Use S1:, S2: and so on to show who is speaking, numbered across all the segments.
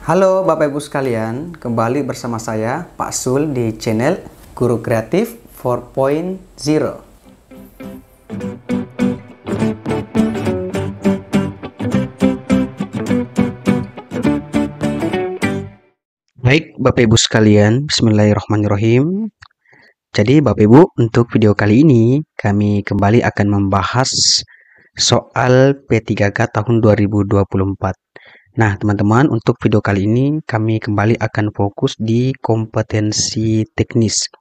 S1: Halo Bapak Ibu sekalian, kembali bersama saya Pak Sul di channel Guru Kreatif 4.0. Baik Bapak Ibu sekalian, bismillahirrahmanirrahim. Jadi Bapak Ibu, untuk video kali ini kami kembali akan membahas soal P3K tahun 2024. Nah, teman-teman, untuk video kali ini kami kembali akan fokus di kompetensi teknis.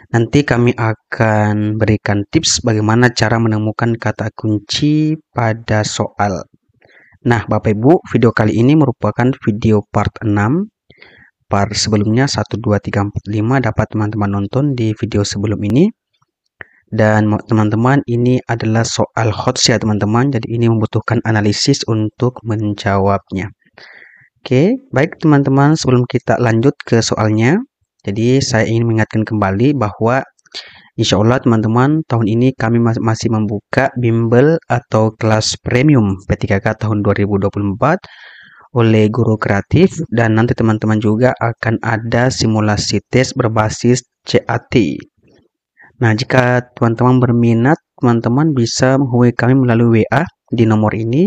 S1: Nanti kami akan berikan tips bagaimana cara menemukan kata kunci pada soal. Nah, Bapak Ibu, video kali ini merupakan video part 6. Part sebelumnya 1, 2, 3, 4, 5 dapat teman-teman nonton di video sebelum ini. Dan teman-teman, ini adalah soal HOTS ya teman-teman. Jadi ini membutuhkan analisis untuk menjawabnya. Oke, baik teman-teman, sebelum kita lanjut ke soalnya, jadi saya ingin mengingatkan kembali bahwa insya Allah teman-teman, tahun ini kami masih membuka bimbel atau kelas premium P3K tahun 2024 oleh Guru Kreatif, dan nanti teman-teman juga akan ada simulasi tes berbasis CAT. Nah, jika teman-teman berminat, teman-teman bisa menghubungi kami melalui WA di nomor ini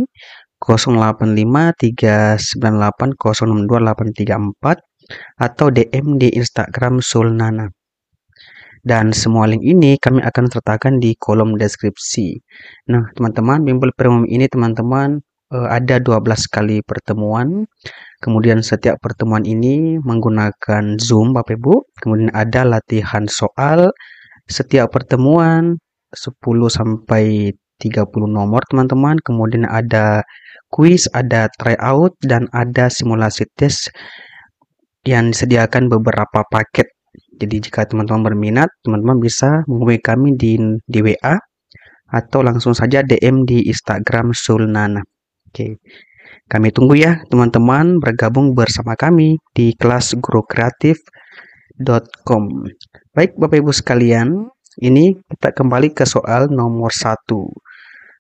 S1: 085398062834 atau DM di Instagram Sulnana. Dan semua link ini kami akan sertakan di kolom deskripsi. Nah, teman-teman, bimbel premium ini teman-teman ada 12 kali pertemuan. Kemudian setiap pertemuan ini menggunakan Zoom Bapak Ibu. Kemudian ada latihan soal. Setiap pertemuan 10 sampai 30 nomor teman-teman. Kemudian ada kuis, ada tryout, dan ada simulasi tes yang disediakan beberapa paket. Jadi jika teman-teman berminat, teman-teman bisa menghubungi kami di WA atau langsung saja DM di Instagram Sulnana. Oke, kami tunggu ya teman-teman bergabung bersama kami di kelas gurukreatif.com. Baik Bapak Ibu sekalian, ini kita kembali ke soal nomor 1.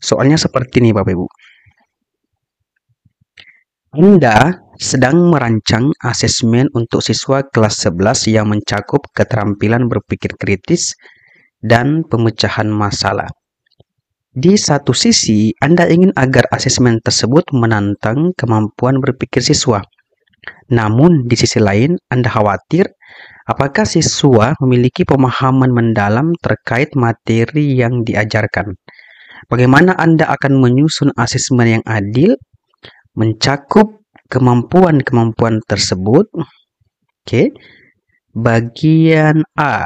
S1: Soalnya seperti ini Bapak Ibu. Anda sedang merancang asesmen untuk siswa kelas 11 yang mencakup keterampilan berpikir kritis dan pemecahan masalah. Di satu sisi, Anda ingin agar asesmen tersebut menantang kemampuan berpikir siswa. Namun, di sisi lain, Anda khawatir apakah siswa memiliki pemahaman mendalam terkait materi yang diajarkan. Bagaimana Anda akan menyusun asesmen yang adil, mencakup kemampuan-kemampuan tersebut? Oke. Bagian A.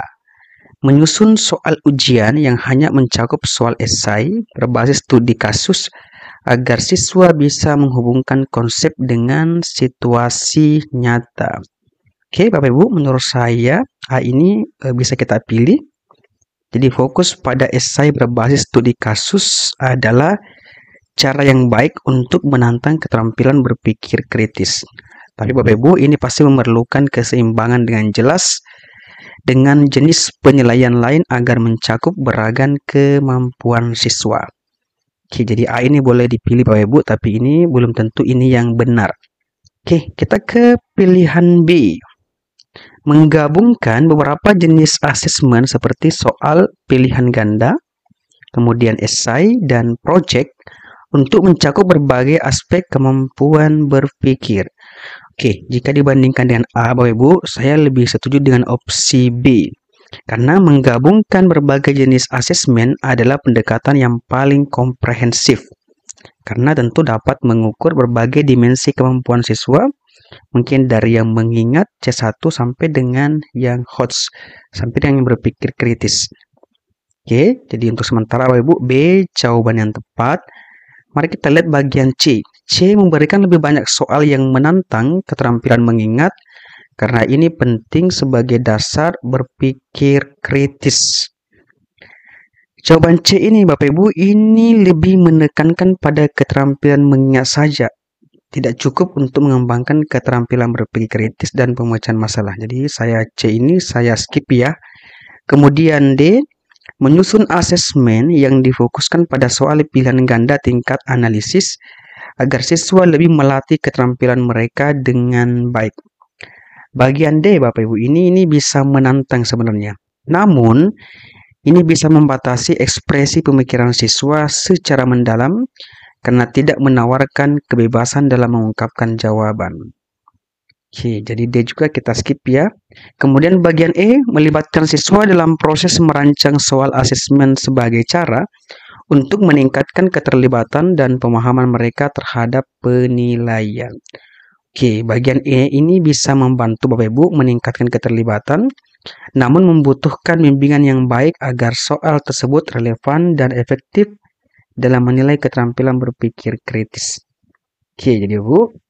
S1: Menyusun soal ujian yang hanya mencakup soal esai berbasis studi kasus agar siswa bisa menghubungkan konsep dengan situasi nyata. Oke, Bapak Ibu, menurut saya A ini bisa kita pilih. Jadi fokus pada esai berbasis studi kasus adalah cara yang baik untuk menantang keterampilan berpikir kritis. Tapi Bapak Ibu, ini pasti memerlukan keseimbangan dengan jelas dengan jenis penilaian lain agar mencakup beragam kemampuan siswa. Oke, jadi A ini boleh dipilih Bapak Ibu, tapi ini belum tentu ini yang benar. Oke, kita ke pilihan B. Menggabungkan beberapa jenis asesmen seperti soal pilihan ganda, kemudian esai, dan project untuk mencakup berbagai aspek kemampuan berpikir. Oke, jika dibandingkan dengan A, Bapak Ibu, saya lebih setuju dengan opsi B. Karena menggabungkan berbagai jenis asesmen adalah pendekatan yang paling komprehensif. Karena tentu dapat mengukur berbagai dimensi kemampuan siswa, mungkin dari yang mengingat C1 sampai dengan yang HOTS, sampai dengan yang berpikir kritis. Oke, jadi untuk sementara Bapak Ibu, B jawaban yang tepat. Mari kita lihat bagian C. C memberikan lebih banyak soal yang menantang keterampilan mengingat, karena ini penting sebagai dasar berpikir kritis. Jawaban C ini Bapak Ibu, ini lebih menekankan pada keterampilan mengingat saja. Tidak cukup untuk mengembangkan keterampilan berpikir kritis dan pemecahan masalah. Jadi saya C ini saya skip ya. Kemudian D, menyusun asesmen yang difokuskan pada soal pilihan ganda tingkat analisis agar siswa lebih melatih keterampilan mereka dengan baik. Bagian D, Bapak Ibu, ini bisa menantang sebenarnya. Namun, ini bisa membatasi ekspresi pemikiran siswa secara mendalam karena tidak menawarkan kebebasan dalam mengungkapkan jawaban. Oke, jadi D juga kita skip ya. Kemudian bagian E, melibatkan siswa dalam proses merancang soal asesmen sebagai cara untuk meningkatkan keterlibatan dan pemahaman mereka terhadap penilaian. Oke, bagian E ini bisa membantu Bapak Ibu meningkatkan keterlibatan, namun membutuhkan bimbingan yang baik agar soal tersebut relevan dan efektif dalam menilai keterampilan berpikir kritis. Oke,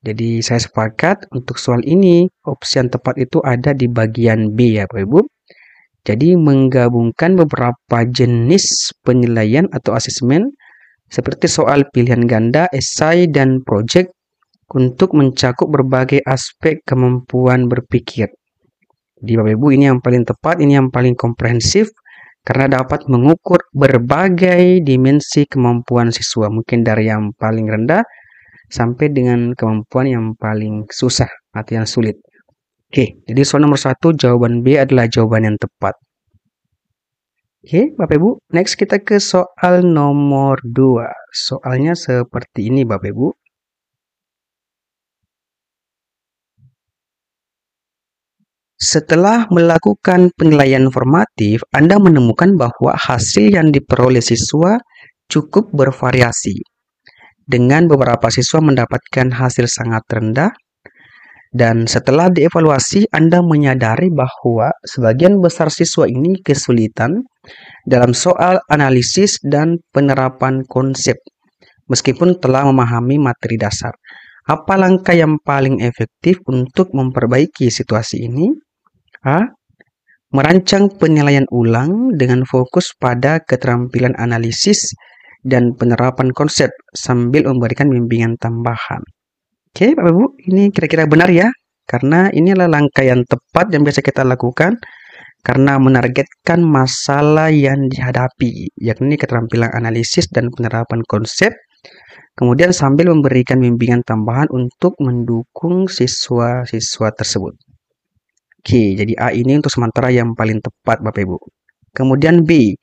S1: jadi saya sepakat untuk soal ini, opsi yang tepat itu ada di bagian B ya Bapak Ibu. Jadi menggabungkan beberapa jenis penilaian atau asesmen seperti soal pilihan ganda, esai, dan proyek untuk mencakup berbagai aspek kemampuan berpikir. Di Bapak Ibu ini yang paling tepat, ini yang paling komprehensif karena dapat mengukur berbagai dimensi kemampuan siswa, mungkin dari yang paling rendah sampai dengan kemampuan yang paling susah atau yang sulit. Oke, jadi soal nomor 1 jawaban B adalah jawaban yang tepat. Oke, Bapak Ibu, next kita ke soal nomor 2. Soalnya seperti ini Bapak Ibu. Setelah melakukan penilaian formatif, Anda menemukan bahwa hasil yang diperoleh siswa cukup bervariasi. Dengan beberapa siswa mendapatkan hasil sangat rendah, dan setelah dievaluasi, Anda menyadari bahwa sebagian besar siswa ini kesulitan dalam soal analisis dan penerapan konsep, meskipun telah memahami materi dasar. Apa langkah yang paling efektif untuk memperbaiki situasi ini? A. Merancang penilaian ulang dengan fokus pada keterampilan analisis dan penerapan konsep sambil memberikan bimbingan tambahan. Oke, Bapak Ibu, ini kira-kira benar ya? Karena ini adalah langkah yang tepat yang biasa kita lakukan karena menargetkan masalah yang dihadapi, yakni keterampilan analisis dan penerapan konsep, kemudian sambil memberikan bimbingan tambahan untuk mendukung siswa-siswa tersebut. Oke, jadi A ini untuk sementara yang paling tepat Bapak Ibu. Kemudian B,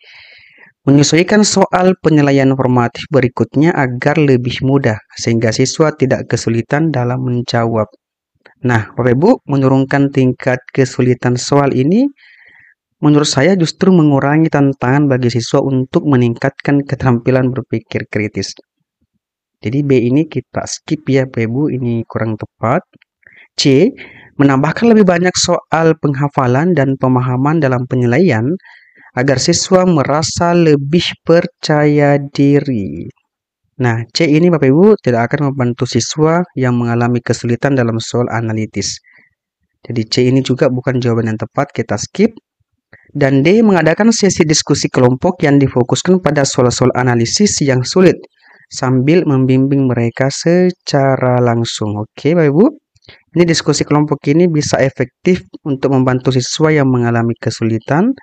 S1: menyesuaikan soal penilaian formatif berikutnya agar lebih mudah, sehingga siswa tidak kesulitan dalam menjawab. Nah, Bapak Ibu, menurunkan tingkat kesulitan soal ini, menurut saya justru mengurangi tantangan bagi siswa untuk meningkatkan keterampilan berpikir kritis. Jadi B ini kita skip ya Bapak Ibu, ini kurang tepat. C, menambahkan lebih banyak soal penghafalan dan pemahaman dalam penilaian, agar siswa merasa lebih percaya diri. Nah, C ini Bapak Ibu tidak akan membantu siswa yang mengalami kesulitan dalam soal analitis. Jadi C ini juga bukan jawaban yang tepat, kita skip. Dan D, mengadakan sesi diskusi kelompok yang difokuskan pada soal-soal analisis yang sulit, sambil membimbing mereka secara langsung. Oke Bapak Ibu, ini diskusi kelompok ini bisa efektif untuk membantu siswa yang mengalami kesulitan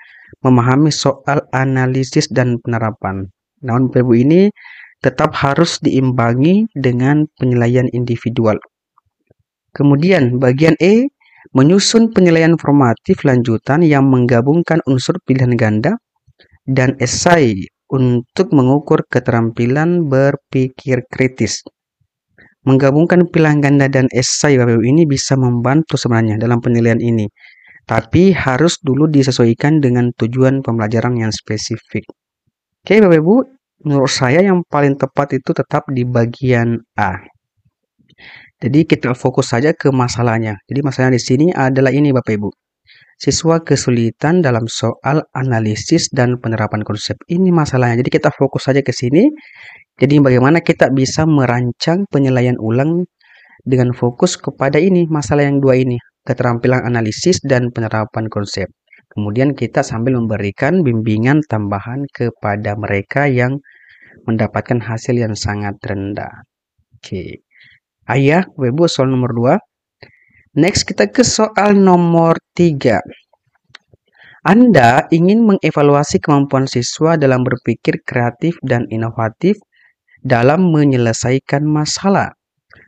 S1: memahami soal analisis dan penerapan. Namun Bapak Ibu ini tetap harus diimbangi dengan penilaian individual. Kemudian bagian E, menyusun penilaian formatif lanjutan yang menggabungkan unsur pilihan ganda dan esai untuk mengukur keterampilan berpikir kritis. Menggabungkan pilihan ganda dan esai Bapak Ibu ini bisa membantu sebenarnya dalam penilaian ini. Tapi harus dulu disesuaikan dengan tujuan pembelajaran yang spesifik. Oke Bapak Ibu, menurut saya yang paling tepat itu tetap di bagian A. Jadi kita fokus saja ke masalahnya. Jadi masalahnya di sini adalah ini Bapak Ibu. Siswa kesulitan dalam soal analisis dan penerapan konsep. Ini masalahnya. Jadi kita fokus saja ke sini. Jadi bagaimana kita bisa merancang penilaian ulang dengan fokus kepada ini, masalah yang dua ini. Keterampilan analisis dan penerapan konsep. Kemudian kita sambil memberikan bimbingan tambahan kepada mereka yang mendapatkan hasil yang sangat rendah. Oke. Ayah, Ibu, soal nomor 2. Next kita ke soal nomor 3. Anda ingin mengevaluasi kemampuan siswa dalam berpikir kreatif dan inovatif dalam menyelesaikan masalah.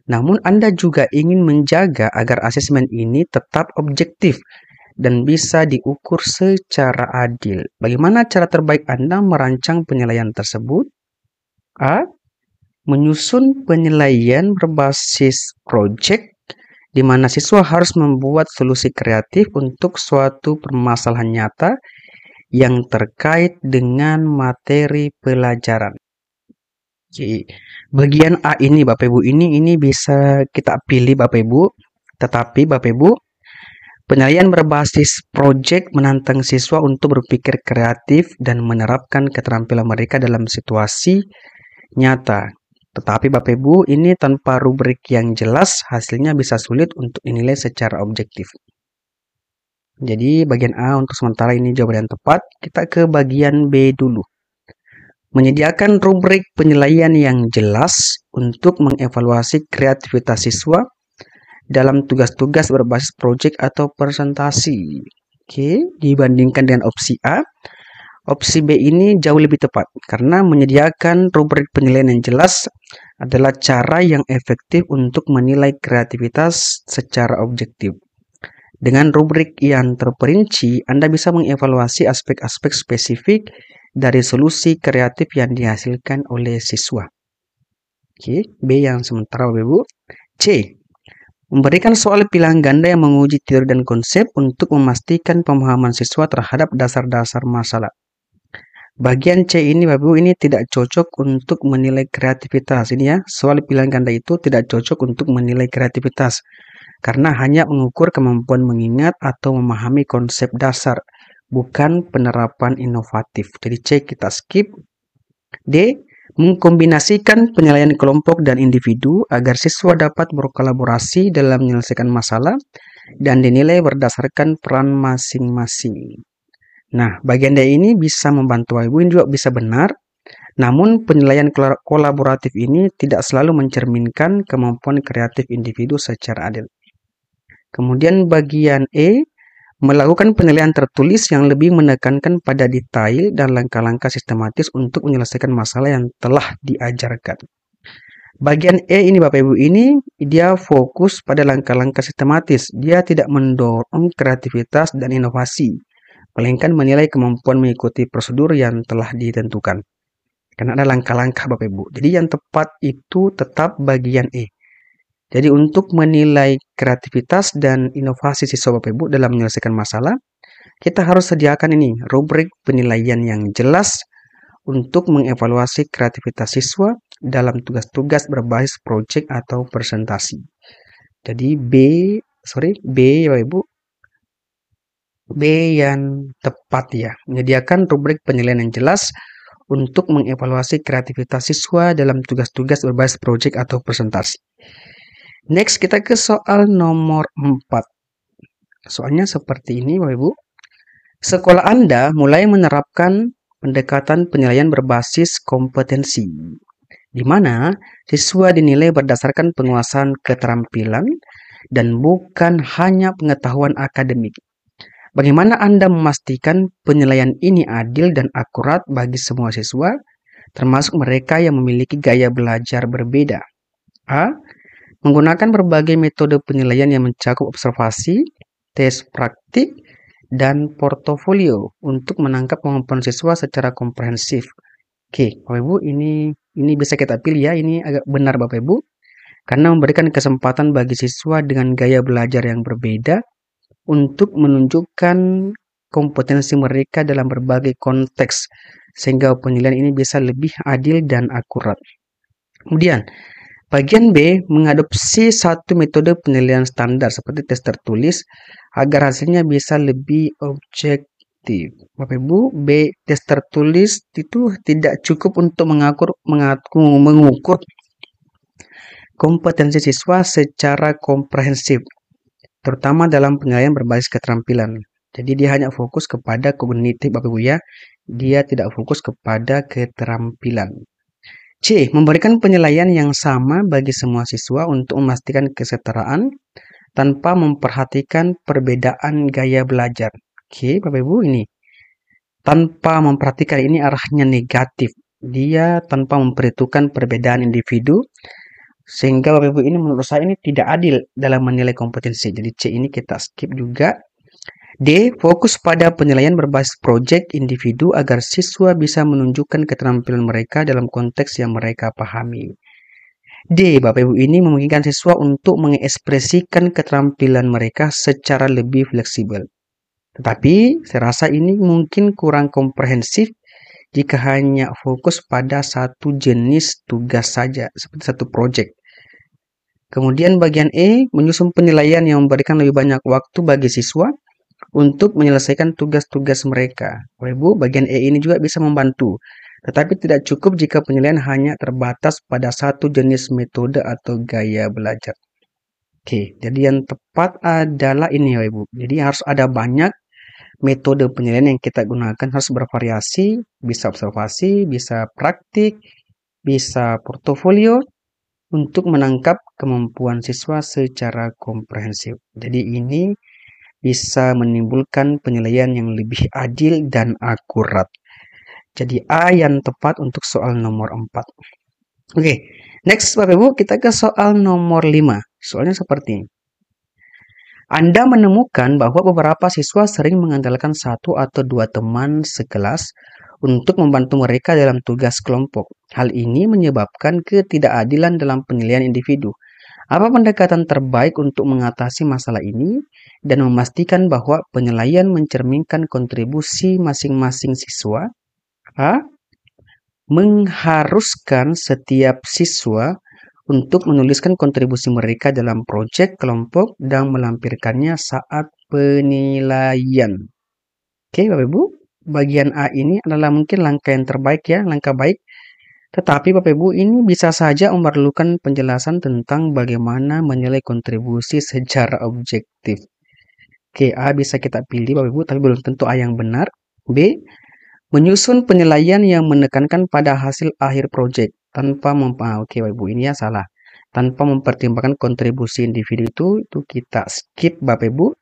S1: Namun Anda juga ingin menjaga agar asesmen ini tetap objektif dan bisa diukur secara adil. Bagaimana cara terbaik Anda merancang penilaian tersebut? A. Menyusun penilaian berbasis proyek di mana siswa harus membuat solusi kreatif untuk suatu permasalahan nyata yang terkait dengan materi pelajaran. Oke, bagian A ini Bapak Ibu ini bisa kita pilih Bapak Ibu. Tetapi Bapak Ibu, penilaian berbasis proyek menantang siswa untuk berpikir kreatif dan menerapkan keterampilan mereka dalam situasi nyata. Tetapi Bapak Ibu, ini tanpa rubrik yang jelas, hasilnya bisa sulit untuk dinilai secara objektif. Jadi bagian A untuk sementara ini jawaban yang tepat. Kita ke bagian B dulu. Menyediakan rubrik penilaian yang jelas untuk mengevaluasi kreativitas siswa dalam tugas-tugas berbasis proyek atau presentasi. Oke, dibandingkan dengan opsi A, opsi B ini jauh lebih tepat karena menyediakan rubrik penilaian yang jelas adalah cara yang efektif untuk menilai kreativitas secara objektif. Dengan rubrik yang terperinci, Anda bisa mengevaluasi aspek-aspek spesifik dari solusi kreatif yang dihasilkan oleh siswa. Oke, B yang sementara Bapak Ibu. C. Memberikan soal pilihan ganda yang menguji teori dan konsep untuk memastikan pemahaman siswa terhadap dasar-dasar masalah. Bagian C ini Bapak Ibu ini tidak cocok untuk menilai kreativitas. Ini ya, soal pilihan ganda itu tidak cocok untuk menilai kreativitas karena hanya mengukur kemampuan mengingat atau memahami konsep dasar, bukan penerapan inovatif. Jadi C kita skip. D. Mengkombinasikan penilaian kelompok dan individu agar siswa dapat berkolaborasi dalam menyelesaikan masalah dan dinilai berdasarkan peran masing-masing. Nah, bagian D ini bisa membantu Ibu, ini juga bisa benar. Namun, penilaian kolaboratif ini tidak selalu mencerminkan kemampuan kreatif individu secara adil. Kemudian bagian E, melakukan penilaian tertulis yang lebih menekankan pada detail dan langkah-langkah sistematis untuk menyelesaikan masalah yang telah diajarkan. Bagian E ini Bapak Ibu ini dia fokus pada langkah-langkah sistematis. Dia tidak mendorong kreativitas dan inovasi, melainkan menilai kemampuan mengikuti prosedur yang telah ditentukan. Karena ada langkah-langkah Bapak Ibu. Jadi yang tepat itu tetap bagian E. Jadi untuk menilai kreativitas dan inovasi siswa Bapak Ibu dalam menyelesaikan masalah, kita harus sediakan ini rubrik penilaian yang jelas untuk mengevaluasi kreativitas siswa dalam tugas-tugas berbasis proyek atau presentasi. Jadi B Bapak Ibu, B yang tepat ya, menyediakan rubrik penilaian yang jelas untuk mengevaluasi kreativitas siswa dalam tugas-tugas berbasis proyek atau presentasi. Next, kita ke soal nomor 4. Soalnya seperti ini, Bapak Ibu. Sekolah Anda mulai menerapkan pendekatan penilaian berbasis kompetensi, di mana siswa dinilai berdasarkan penguasaan keterampilan dan bukan hanya pengetahuan akademik. Bagaimana Anda memastikan penilaian ini adil dan akurat bagi semua siswa, termasuk mereka yang memiliki gaya belajar berbeda? A. Menggunakan berbagai metode penilaian yang mencakup observasi, tes praktik, dan portofolio untuk menangkap kemampuan siswa secara komprehensif. Oke, Bapak Ibu, ini bisa kita pilih ya, ini agak benar Bapak Ibu, karena memberikan kesempatan bagi siswa dengan gaya belajar yang berbeda untuk menunjukkan kompetensi mereka dalam berbagai konteks, sehingga penilaian ini bisa lebih adil dan akurat. Kemudian, bagian B mengadopsi satu metode penilaian standar seperti tes tertulis agar hasilnya bisa lebih objektif. Bapak Ibu, B tes tertulis itu tidak cukup untuk mengukur kompetensi siswa secara komprehensif, terutama dalam penilaian berbasis keterampilan. Jadi dia hanya fokus kepada kognitif Bapak Ibu ya. Dia tidak fokus kepada keterampilan. C. Memberikan penilaian yang sama bagi semua siswa untuk memastikan kesetaraan tanpa memperhatikan perbedaan gaya belajar. Oke, Bapak Ibu ini. Tanpa memperhatikan ini arahnya negatif. Dia tanpa memperhitungkan perbedaan individu Sehingga Bapak Ibu ini menurut saya ini tidak adil dalam menilai kompetensi. Jadi C ini kita skip juga. D. Fokus pada penilaian berbasis proyek individu agar siswa bisa menunjukkan keterampilan mereka dalam konteks yang mereka pahami. D. Bapak Ibu ini memungkinkan siswa untuk mengekspresikan keterampilan mereka secara lebih fleksibel. Tetapi saya rasa ini mungkin kurang komprehensif jika hanya fokus pada satu jenis tugas saja, seperti satu proyek. Kemudian bagian E, menyusun penilaian yang memberikan lebih banyak waktu bagi siswa untuk menyelesaikan tugas-tugas mereka. Bapak Ibu, bagian E ini juga bisa membantu. Tetapi tidak cukup jika penilaian hanya terbatas pada satu jenis metode atau gaya belajar. Oke, jadi yang tepat adalah ini Bapak Ibu. Jadi harus ada banyak metode penilaian yang kita gunakan, harus bervariasi, bisa observasi, bisa praktik, bisa portofolio, untuk menangkap kemampuan siswa secara komprehensif. Jadi ini bisa menimbulkan penilaian yang lebih adil dan akurat. Jadi A yang tepat untuk soal nomor 4. Oke, next Bapak Ibu, kita ke soal nomor 5. Soalnya seperti ini. Anda menemukan bahwa beberapa siswa sering mengandalkan satu atau dua teman sekelas untuk membantu mereka dalam tugas kelompok. Hal ini menyebabkan ketidakadilan dalam penilaian individu. Apa pendekatan terbaik untuk mengatasi masalah ini dan memastikan bahwa penilaian mencerminkan kontribusi masing-masing siswa? A. Mengharuskan setiap siswa untuk menuliskan kontribusi mereka dalam proyek kelompok dan melampirkannya saat penilaian. Oke, Bapak Ibu, bagian A ini adalah mungkin langkah yang terbaik ya, langkah baik. Tetapi Bapak Ibu ini bisa saja memerlukan penjelasan tentang bagaimana menilai kontribusi secara objektif. Oke, A bisa kita pilih Bapak Ibu, tapi belum tentu A yang benar. B. Menyusun penilaian yang menekankan pada hasil akhir proyek tanpa oke Bapak Ibu ini ya salah. Tanpa mempertimbangkan kontribusi individu itu kita skip Bapak Ibu.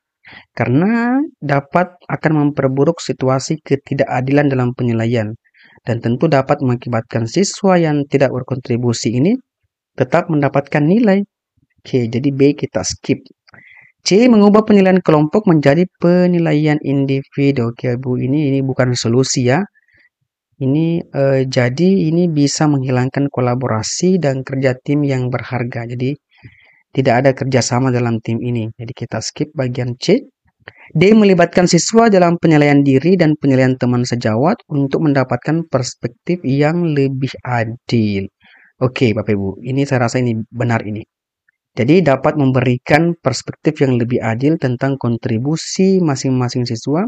S1: Karena dapat akan memperburuk situasi ketidakadilan dalam penilaian dan tentu dapat mengakibatkan siswa yang tidak berkontribusi ini tetap mendapatkan nilai. Oke, jadi B kita skip. C. Mengubah penilaian kelompok menjadi penilaian individu. Oke, Bu, ini bukan solusi ya. Jadi ini bisa menghilangkan kolaborasi dan kerja tim yang berharga. Jadi tidak ada kerjasama dalam tim ini. Jadi kita skip bagian C. D. Melibatkan siswa dalam penilaian diri dan penilaian teman sejawat untuk mendapatkan perspektif yang lebih adil. Oke, Bapak Ibu, ini saya rasa ini benar ini. Jadi dapat memberikan perspektif yang lebih adil tentang kontribusi masing-masing siswa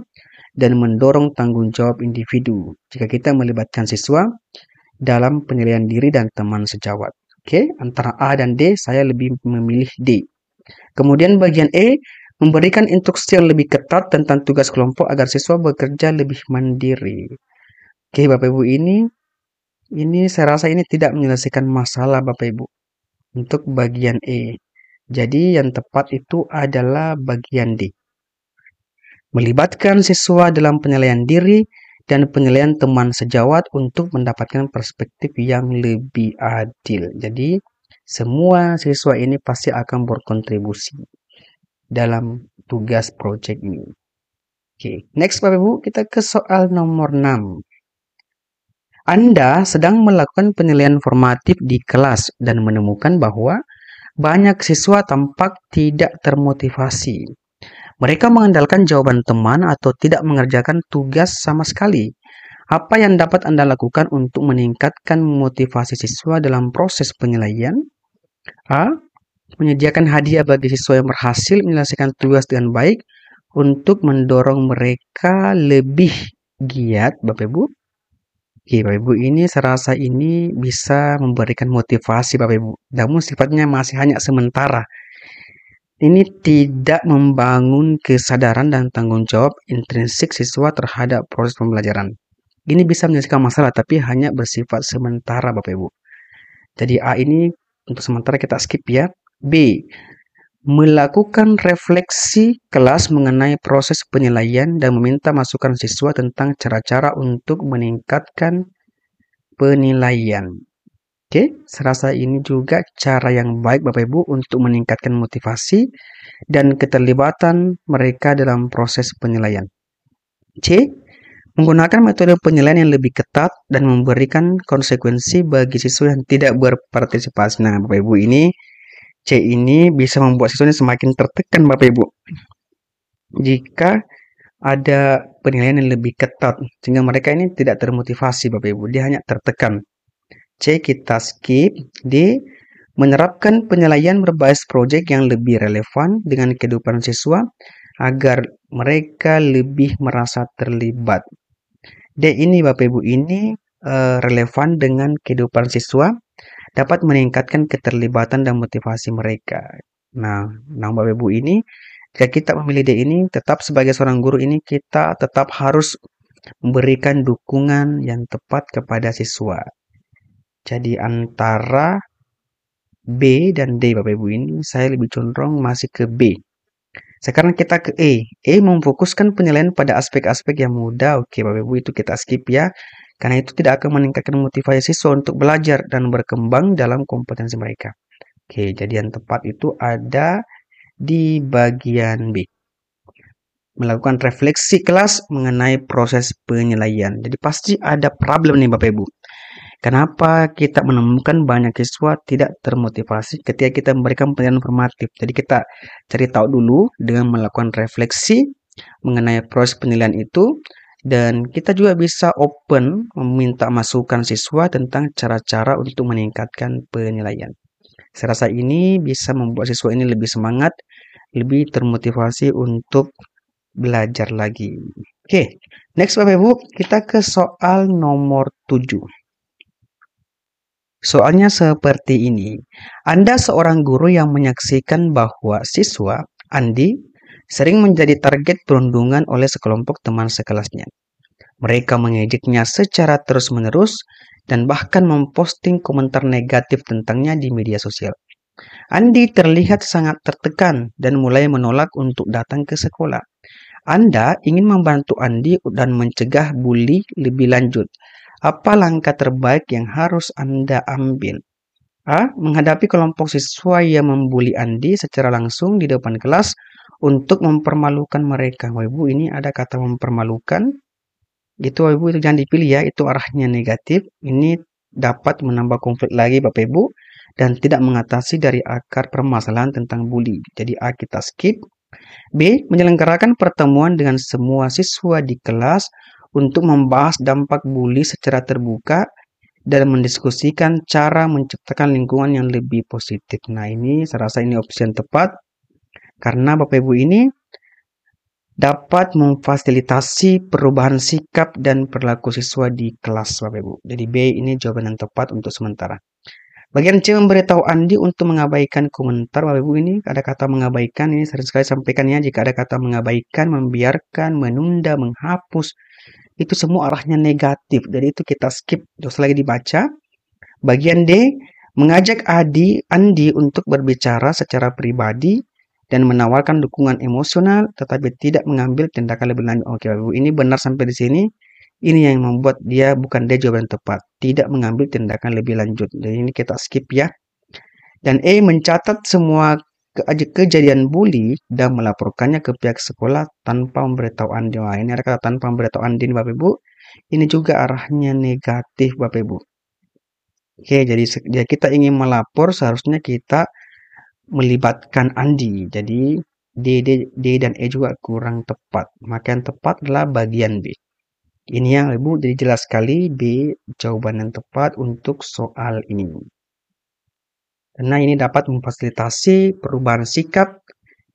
S1: dan mendorong tanggung jawab individu jika kita melibatkan siswa dalam penilaian diri dan teman sejawat. Oke, antara A dan D, saya lebih memilih D. Kemudian bagian E, memberikan instruksi yang lebih ketat tentang tugas kelompok agar siswa bekerja lebih mandiri. Oke, Bapak Ibu, ini saya rasa ini tidak menyelesaikan masalah Bapak Ibu. Untuk bagian E. Jadi yang tepat itu adalah bagian D. Melibatkan siswa dalam penilaian diri dan penilaian teman sejawat untuk mendapatkan perspektif yang lebih adil. Jadi semua siswa ini pasti akan berkontribusi dalam tugas proyek ini. Oke, next Bapak Ibu, kita ke soal nomor 6. Anda sedang melakukan penilaian formatif di kelas dan menemukan bahwa banyak siswa tampak tidak termotivasi. Mereka mengandalkan jawaban teman atau tidak mengerjakan tugas sama sekali. Apa yang dapat Anda lakukan untuk meningkatkan motivasi siswa dalam proses penilaian? A. Menyediakan hadiah bagi siswa yang berhasil menyelesaikan tugas dengan baik untuk mendorong mereka lebih giat, Bapak Ibu. Oke, Bapak Ibu, ini saya rasa ini bisa memberikan motivasi Bapak Ibu. Namun sifatnya masih hanya sementara. Ini tidak membangun kesadaran dan tanggung jawab intrinsik siswa terhadap proses pembelajaran. Ini bisa menyelesaikan masalah tapi hanya bersifat sementara Bapak Ibu. Jadi A ini untuk sementara kita skip ya. B. Melakukan refleksi kelas mengenai proses penilaian dan meminta masukan siswa tentang cara-cara untuk meningkatkan penilaian. Oke, serasa ini juga cara yang baik Bapak Ibu untuk meningkatkan motivasi dan keterlibatan mereka dalam proses penilaian. C. Menggunakan metode penilaian yang lebih ketat dan memberikan konsekuensi bagi siswa yang tidak berpartisipasi. Nah, Bapak Ibu, ini C ini bisa membuat siswa ini semakin tertekan Bapak Ibu. Jika ada penilaian yang lebih ketat, sehingga mereka ini tidak termotivasi Bapak Ibu, dia hanya tertekan. C. Kita skip. D. Menerapkan penilaian berbasis proyek yang lebih relevan dengan kehidupan siswa agar mereka lebih merasa terlibat. D ini Bapak Ibu ini relevan dengan kehidupan siswa, dapat meningkatkan keterlibatan dan motivasi mereka. Nah, Bapak Ibu ini, jika kita memilih D ini, tetap sebagai seorang guru ini kita tetap harus memberikan dukungan yang tepat kepada siswa. Jadi antara B dan D Bapak Ibu ini, saya lebih condong masih ke B. Sekarang kita ke E. E memfokuskan penilaian pada aspek-aspek yang mudah. Oke Bapak Ibu, itu kita skip ya. Karena itu tidak akan meningkatkan motivasi siswa untuk belajar dan berkembang dalam kompetensi mereka. Oke, jadi yang tepat itu ada di bagian B. Melakukan refleksi kelas mengenai proses penilaian. Jadi pasti ada problem nih Bapak Ibu. Kenapa kita menemukan banyak siswa tidak termotivasi ketika kita memberikan penilaian formatif? Jadi kita cari tahu dulu dengan melakukan refleksi mengenai proses penilaian itu, dan kita juga bisa open meminta masukan siswa tentang cara-cara untuk meningkatkan penilaian. Saya rasa ini bisa membuat siswa ini lebih semangat, lebih termotivasi untuk belajar lagi. Oke, next Bapak Ibu, kita ke soal nomor 7. Soalnya seperti ini. Anda seorang guru yang menyaksikan bahwa siswa, Andi, sering menjadi target perundungan oleh sekelompok teman sekelasnya. Mereka mengejeknya secara terus-menerus dan bahkan memposting komentar negatif tentangnya di media sosial. Andi terlihat sangat tertekan dan mulai menolak untuk datang ke sekolah. Anda ingin membantu Andi dan mencegah bully lebih lanjut. Apa langkah terbaik yang harus Anda ambil? A. Menghadapi kelompok siswa yang membuli Andi secara langsung di depan kelas untuk mempermalukan mereka. Bapak Ibu, ini ada kata mempermalukan. Itu Bapak Ibu, itu jangan dipilih ya, itu arahnya negatif. Ini dapat menambah konflik lagi Bapak Ibu dan tidak mengatasi dari akar permasalahan tentang bully. Jadi A kita skip. B. Menyelenggarakan pertemuan dengan semua siswa di kelas untuk membahas dampak bully secara terbuka dan mendiskusikan cara menciptakan lingkungan yang lebih positif. Nah, ini saya rasa ini opsi yang tepat karena Bapak Ibu ini dapat memfasilitasi perubahan sikap dan perilaku siswa di kelas Bapak Ibu. Jadi B ini jawaban yang tepat untuk sementara. Bagian C memberitahu Andi untuk mengabaikan komentar. Bapak Ibu, ini ada kata mengabaikan, ini sering sekali sampaikan ya, jika ada kata mengabaikan, membiarkan, menunda, menghapus, itu semua arahnya negatif. Jadi itu kita skip, terus lagi dibaca. Bagian D, mengajak Andi untuk berbicara secara pribadi dan menawarkan dukungan emosional tetapi tidak mengambil tindakan lebih lanjut. Oke, Bapak Ibu, ini benar sampai di sini. Ini yang membuat dia bukan dia jawaban tepat, tidak mengambil tindakan lebih lanjut. Jadi ini kita skip ya. Dan E mencatat semua kejadian bully dan melaporkannya ke pihak sekolah tanpa memberitahu Andi. Nah, ini ada kata tanpa memberitahu Andi Bapak Ibu. Ini juga arahnya negatif Bapak Ibu. Oke, jadi kita ingin melapor seharusnya kita melibatkan Andi. Jadi D dan E juga kurang tepat. Maka yang tepat adalah bagian B. Ini ya Ibu, jadi jelas sekali B jawaban yang tepat untuk soal ini. Karena ini dapat memfasilitasi perubahan sikap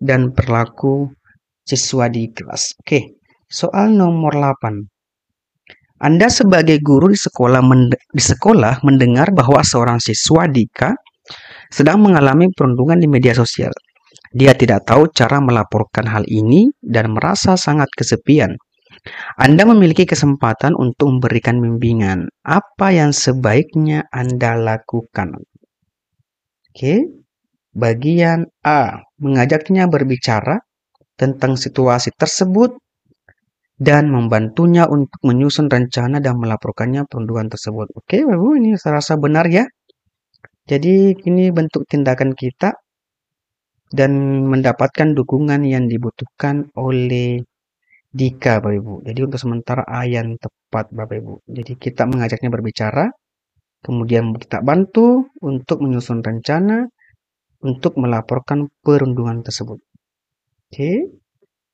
S1: dan perilaku siswa di kelas. Oke, soal nomor 8. Anda sebagai guru di sekolah mendengar bahwa seorang siswa Dika sedang mengalami perundungan di media sosial. Dia tidak tahu cara melaporkan hal ini dan merasa sangat kesepian. Anda memiliki kesempatan untuk memberikan bimbingan. Apa yang sebaiknya Anda lakukan? Oke, bagian A. Mengajaknya berbicara tentang situasi tersebut dan membantunya untuk menyusun rencana dan melaporkannya perundungan tersebut. Oke, Bapak, ini saya rasa benar ya. Jadi ini bentuk tindakan kita dan mendapatkan dukungan yang dibutuhkan oleh Dika, Bapak Ibu. Jadi untuk sementara A yang tepat, Bapak Ibu. Jadi kita mengajaknya berbicara, kemudian kita bantu untuk menyusun rencana untuk melaporkan perundungan tersebut. Oke.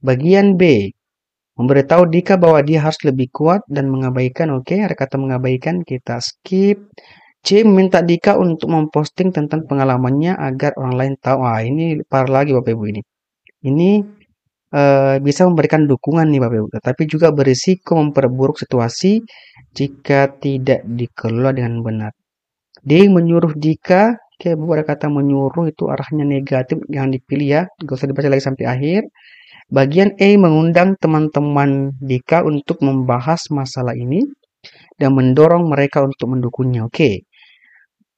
S1: Bagian B, memberitahu Dika bahwa dia harus lebih kuat dan mengabaikan. Oke, ada kata mengabaikan, kita skip. C, meminta Dika untuk memposting tentang pengalamannya agar orang lain tahu. Ini parah lagi Bapak Ibu ini. Ini bisa memberikan dukungan nih Bapak Ibu, tetapi juga berisiko memperburuk situasi jika tidak dikelola dengan benar. D, menyuruh Dika. Oke, Bu, ada kata menyuruh itu arahnya negatif, jangan dipilih ya. Gak usah dibaca lagi sampai akhir. Bagian E, mengundang teman-teman Dika untuk membahas masalah ini dan mendorong mereka untuk mendukungnya. Oke.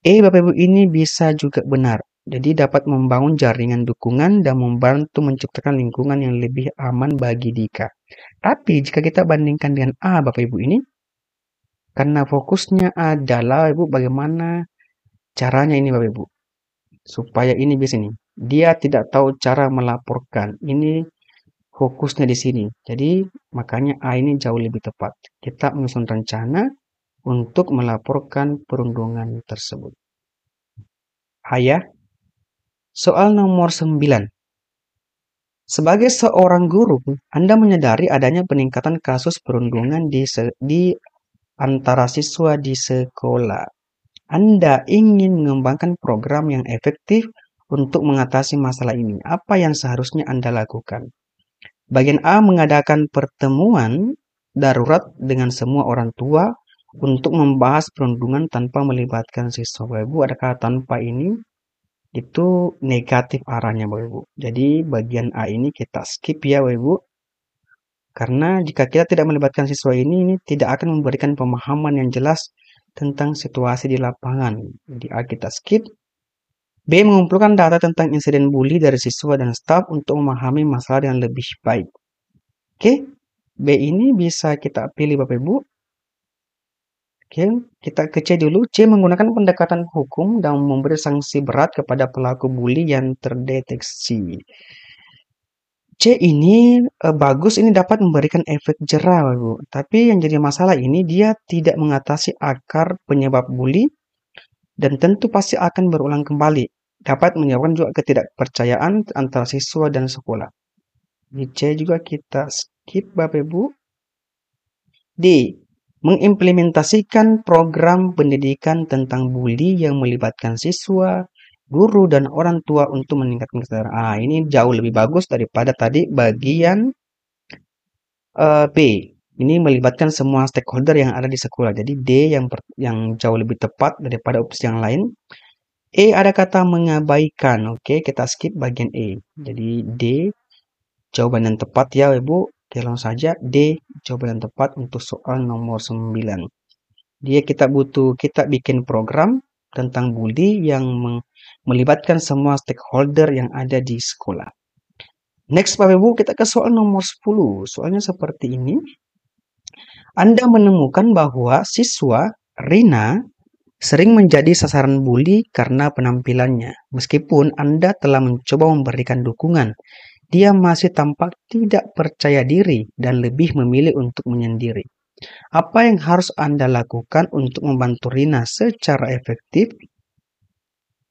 S1: Bapak Ibu ini bisa juga benar. Jadi dapat membangun jaringan dukungan dan membantu menciptakan lingkungan yang lebih aman bagi Dika. Tapi jika kita bandingkan dengan A Bapak Ibu ini, karena fokusnya adalah Ibu bagaimana caranya ini Bapak Ibu. Supaya ini bisa nih. Dia tidak tahu cara melaporkan. Ini fokusnya di sini. Jadi makanya A ini jauh lebih tepat. Kita menyusun rencana untuk melaporkan perundungan tersebut. Ayah, soal nomor 9. Sebagai seorang guru, Anda menyadari adanya peningkatan kasus perundungan di antara siswa di sekolah. Anda ingin mengembangkan program yang efektif untuk mengatasi masalah ini. Apa yang seharusnya Anda lakukan? Bagian A, mengadakan pertemuan darurat dengan semua orang tua untuk membahas perundungan tanpa melibatkan siswa. Ibu, ada kata tanpa ini itu negatif arahnya Bapak Ibu. Jadi bagian A ini kita skip ya Bapak Ibu. Karena jika kita tidak melibatkan siswa ini tidak akan memberikan pemahaman yang jelas tentang situasi di lapangan. Jadi A kita skip. B, mengumpulkan data tentang insiden bully dari siswa dan staf untuk memahami masalah dengan lebih baik. Oke, B ini bisa kita pilih Bapak Ibu. Oke, kita ke C dulu. C, menggunakan pendekatan hukum dan memberi sanksi berat kepada pelaku bully yang terdeteksi. C ini bagus, ini dapat memberikan efek jera, Bu. Tapi yang jadi masalah ini dia tidak mengatasi akar penyebab bully dan tentu pasti akan berulang kembali. Dapat menyebabkan juga ketidakpercayaan antara siswa dan sekolah. Di C juga kita skip Bapak Ibu. D, mengimplementasikan program pendidikan tentang bully yang melibatkan siswa, guru, dan orang tua untuk meningkatkan kesadaran. Ini jauh lebih bagus daripada tadi bagian B. Ini melibatkan semua stakeholder yang ada di sekolah. Jadi D yang jauh lebih tepat daripada opsi yang lain. E, ada kata mengabaikan. Oke, kita skip bagian E. Jadi D jawaban yang tepat ya Ibu. Oke, langsung saja D jawaban yang tepat untuk soal nomor 9. Dia kita bikin program tentang bully yang melibatkan semua stakeholder yang ada di sekolah. Next Bapak Ibu, kita ke soal nomor 10. Soalnya seperti ini. Anda menemukan bahwa siswa Rina sering menjadi sasaran bully karena penampilannya. Meskipun Anda telah mencoba memberikan dukungan, dia masih tampak tidak percaya diri dan lebih memilih untuk menyendiri. Apa yang harus Anda lakukan untuk membantu Rina secara efektif?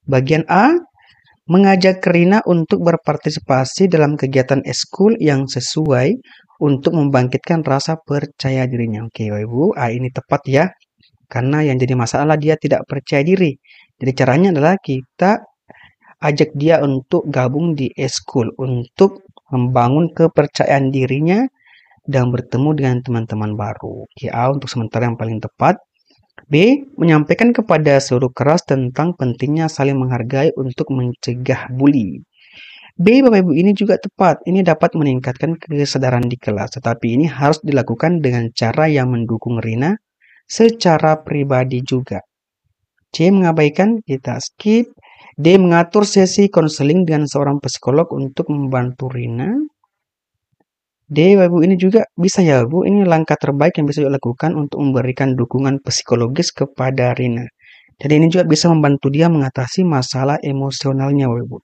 S1: Bagian A, mengajak Rina untuk berpartisipasi dalam kegiatan eskul yang sesuai untuk membangkitkan rasa percaya dirinya. Oke, Ibu, ini tepat ya. Karena yang jadi masalah dia tidak percaya diri. Jadi caranya adalah kita ajak dia untuk gabung di eskul untuk membangun kepercayaan dirinya dan bertemu dengan teman-teman baru. Oke, A untuk sementara yang paling tepat. B, menyampaikan kepada seluruh kelas tentang pentingnya saling menghargai untuk mencegah bully. B, Bapak Ibu ini juga tepat. Ini dapat meningkatkan kesadaran di kelas, tetapi ini harus dilakukan dengan cara yang mendukung Rina secara pribadi juga. C, mengabaikan, kita skip. D, mengatur sesi konseling dengan seorang psikolog untuk membantu Rina. D, Bapak Ibu ini juga bisa ya Bu, ini langkah terbaik yang bisa dilakukan untuk memberikan dukungan psikologis kepada Rina. Jadi ini juga bisa membantu dia mengatasi masalah emosionalnya, Bapak Ibu.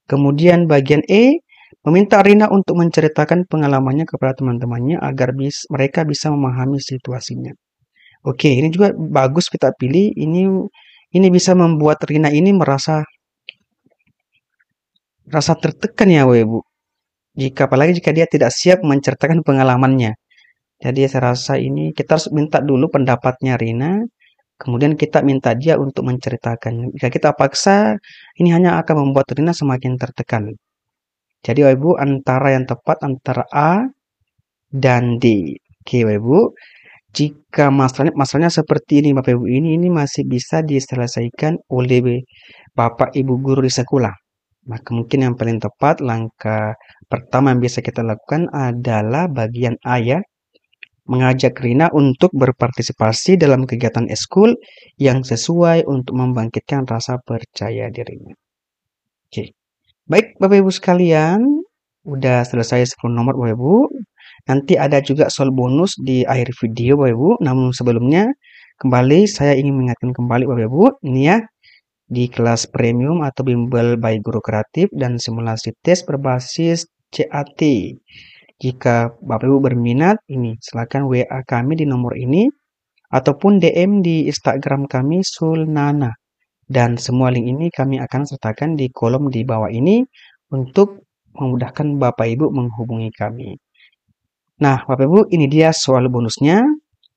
S1: Kemudian bagian E, meminta Rina untuk menceritakan pengalamannya kepada teman-temannya agar mereka bisa memahami situasinya. Oke, ini juga bagus kita pilih. Ini bisa membuat Rina ini rasa tertekan ya, Bapak Ibu. Apalagi jika dia tidak siap menceritakan pengalamannya. Jadi saya rasa ini kita harus minta dulu pendapatnya Rina, kemudian kita minta dia untuk menceritakan. Jika kita paksa, ini hanya akan membuat Rina semakin tertekan. Jadi Bapak Ibu, antara yang tepat antara A dan D. Oke Bapak Ibu, jika masalahnya seperti ini Bapak Ibu, ini masih bisa diselesaikan oleh Bapak Ibu guru di sekolah. Maka mungkin yang paling tepat langkah pertama yang bisa kita lakukan adalah bagian A ya, mengajak Rina untuk berpartisipasi dalam kegiatan eskul yang sesuai untuk membangkitkan rasa percaya dirinya. Oke. Baik Bapak Ibu sekalian, udah selesai 10 nomor Bapak Ibu. Nanti ada juga soal bonus di akhir video Bapak Ibu. Namun sebelumnya, kembali saya ingin mengingatkan kembali Bapak Ibu, ini ya, di kelas premium atau bimbel by Guru Kreatif dan simulasi tes berbasis CAT. Jika Bapak Ibu berminat, ini silakan WA kami di nomor ini ataupun DM di Instagram kami Sulnana. Dan semua link ini kami akan sertakan di kolom di bawah ini untuk memudahkan Bapak Ibu menghubungi kami. Nah, Bapak Ibu, ini dia soal bonusnya.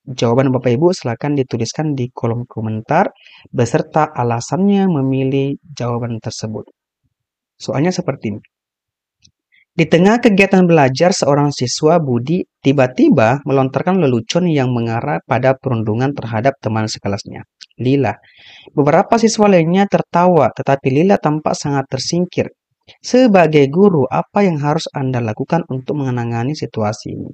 S1: Jawaban Bapak Ibu silakan dituliskan di kolom komentar beserta alasannya memilih jawaban tersebut. Soalnya seperti ini. Di tengah kegiatan belajar, seorang siswa Budi tiba-tiba melontarkan lelucon yang mengarah pada perundungan terhadap teman sekelasnya, Lila. Beberapa siswa lainnya tertawa, tetapi Lila tampak sangat tersingkir. Sebagai guru, apa yang harus Anda lakukan untuk menangani situasi ini?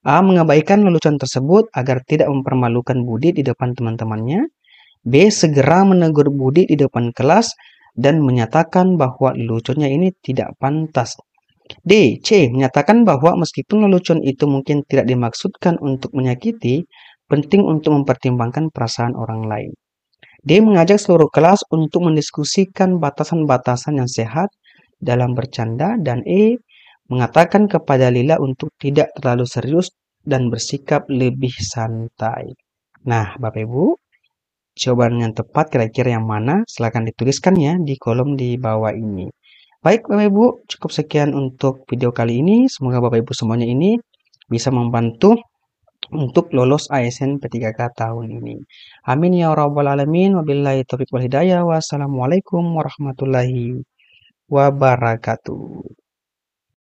S1: A. Mengabaikan lelucon tersebut agar tidak mempermalukan Budi di depan teman-temannya. B. Segera menegur Budi di depan kelas dan menyatakan bahwa leluconnya ini tidak pantas. D. C. Menyatakan bahwa meskipun lelucon itu mungkin tidak dimaksudkan untuk menyakiti, penting untuk mempertimbangkan perasaan orang lain. D. Mengajak seluruh kelas untuk mendiskusikan batasan-batasan yang sehat dalam bercanda. Dan E. Mengatakan kepada Lila untuk tidak terlalu serius dan bersikap lebih santai. Nah, Bapak Ibu, jawaban yang tepat kira-kira yang mana? Silahkan dituliskan ya di kolom di bawah ini. Baik Bapak Ibu, cukup sekian untuk video kali ini. Semoga Bapak Ibu semuanya ini bisa membantu untuk lolos ASN P3K tahun ini. Amin ya rabbal alamin. Wabillahi taufiq wal hidayah. Wassalamualaikum warahmatullahi wabarakatuh.